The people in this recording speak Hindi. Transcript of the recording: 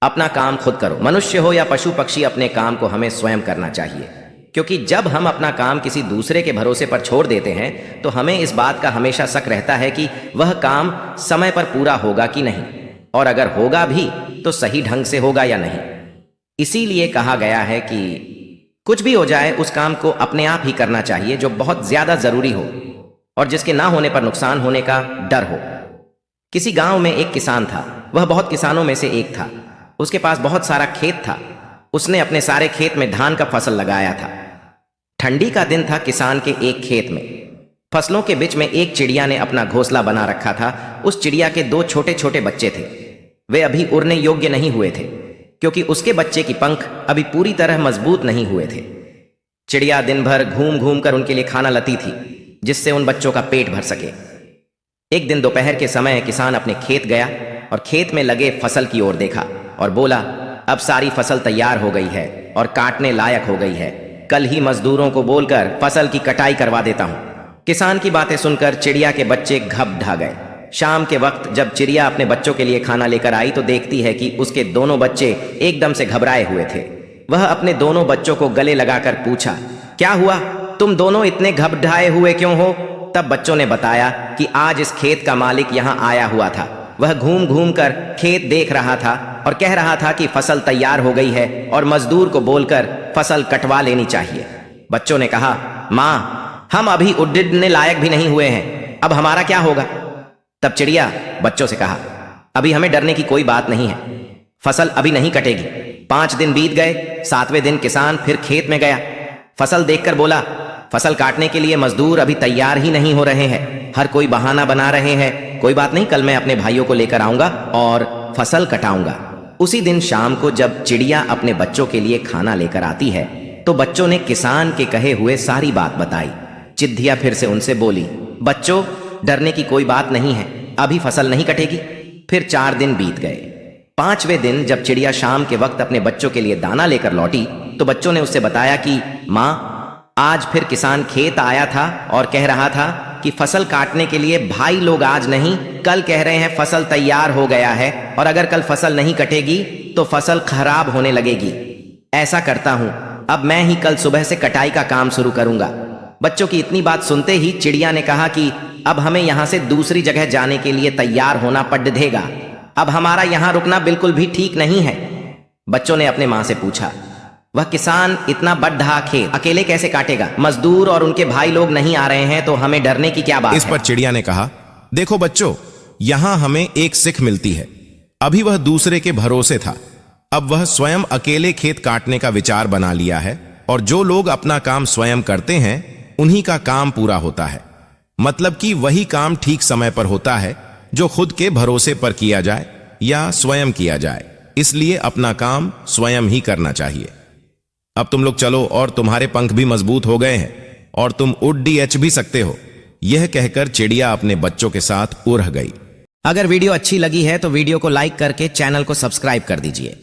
अपना काम खुद करो। मनुष्य हो या पशु पक्षी, अपने काम को हमें स्वयं करना चाहिए, क्योंकि जब हम अपना काम किसी दूसरे के भरोसे पर छोड़ देते हैं तो हमें इस बात का हमेशा शक रहता है कि वह काम समय पर पूरा होगा कि नहीं, और अगर होगा भी तो सही ढंग से होगा या नहीं। इसीलिए कहा गया है कि कुछ भी हो जाए उस काम को अपने आप ही करना चाहिए जो बहुत ज्यादा जरूरी हो और जिसके ना होने पर नुकसान होने का डर हो। किसी गांव में एक किसान था। वह बहुत किसानों में से एक था। उसके पास बहुत सारा खेत था। उसने अपने सारे खेत में धान का फसल लगाया था। ठंडी का दिन था। किसान के एक खेत में फसलों के बीच में एक चिड़िया ने अपना घोंसला बना रखा था। उस चिड़िया के 2 छोटे छोटे बच्चे थे। वे अभी उड़ने योग्य नहीं हुए थे, क्योंकि उसके बच्चे की पंख अभी पूरी तरह मजबूत नहीं हुए थे। चिड़िया दिन भर घूम घूम कर उनके लिए खाना लाती थी, जिससे उन बच्चों का पेट भर सके। एक दिन दोपहर के समय किसान अपने खेत गया और खेत में लगे फसल की ओर देखा और बोला, अब सारी फसल तैयार हो गई है और काटने लायक हो गई है। कल ही मजदूरों को बोलकर फसल की कटाई करवा देता हूं। किसान की बातें सुनकर चिड़िया के बच्चे घबरा गए। शाम के वक्त जब चिड़िया अपने बच्चों के लिए खाना लेकर आई तो देखती है कि उसके दोनों बच्चे एकदम से घबराए हुए थे। वह अपने दोनों बच्चों को गले लगाकर पूछा, क्या हुआ? तुम दोनों इतने घबराए हुए क्यों हो? तब बच्चों ने बताया कि आज इस खेत का मालिक यहाँ आया हुआ था। वह घूम घूम कर खेत देख रहा था और कह रहा था कि फसल तैयार हो गई है और मजदूर को बोलकर फसल कटवा लेनी चाहिए। बच्चों ने कहा, माँ, हम अभी उड़ने लायक भी नहीं हुए हैं, अब हमारा क्या होगा? तब चिड़िया बच्चों से कहा, अभी हमें डरने की कोई बात नहीं है, फसल अभी नहीं कटेगी। 5 दिन बीत गए। 7वें दिन किसान फिर खेत में गया। फसल देखकर बोला, फसल काटने के लिए मजदूर अभी तैयार ही नहीं हो रहे हैं, हर कोई बहाना बना रहे हैं। कोई बात नहीं, कल मैं अपने भाइयों को लेकर आऊंगा और फसल कटाऊंगा। उसी दिन शाम को जब चिड़िया अपने बच्चों के लिए खाना लेकर आती है तो बच्चों ने किसान के कहे हुए सारी बात बताई। चिड़िया फिर से उनसे बोली, बच्चों, डरने की कोई बात नहीं है, अभी फसल नहीं कटेगी। फिर 4 दिन बीत गए। 5वें दिन जब चिड़िया शाम के वक्त अपने बच्चों के लिए दाना लेकर लौटी तो बच्चों ने उससे बताया कि माँ, आज फिर किसान खेत आया था और कह रहा था कि फसल काटने के लिए भाई लोग आज नहीं, कल कह रहे हैं फसल तैयार हो गया है और अगर कल फसल नहीं कटेगी तो फसल खराब होने लगेगी। ऐसा करता हूं, अब मैं ही कल सुबह से कटाई का काम शुरू करूंगा। बच्चों की इतनी बात सुनते ही चिड़िया ने कहा कि अब हमें यहां से दूसरी जगह जाने के लिए तैयार होना पड़ेगा। अब हमारा यहां रुकना बिल्कुल भी ठीक नहीं है। बच्चों ने अपने मां से पूछा, वह किसान इतना बड़ा खेत अकेले कैसे काटेगा? मजदूर और उनके भाई लोग नहीं आ रहे हैं तो हमें डरने की क्या बात है? इस पर चिड़िया ने कहा, देखो बच्चों, यहां हमें एक सीख मिलती है। अभी वह दूसरे के भरोसे था, अब वह स्वयं अकेले खेत काटने का विचार बना लिया है और जो लोग अपना काम स्वयं करते हैं उन्हीं का काम पूरा होता है। मतलब कि वही काम ठीक समय पर होता है जो खुद के भरोसे पर किया जाए या स्वयं किया जाए। इसलिए अपना काम स्वयं ही करना चाहिए। अब तुम लोग चलो और तुम्हारे पंख भी मजबूत हो गए हैं और तुम उड़ भी सकते हो। यह कहकर चिड़िया अपने बच्चों के साथ उड़ गई। अगर वीडियो अच्छी लगी है तो वीडियो को लाइक करके चैनल को सब्सक्राइब कर दीजिए।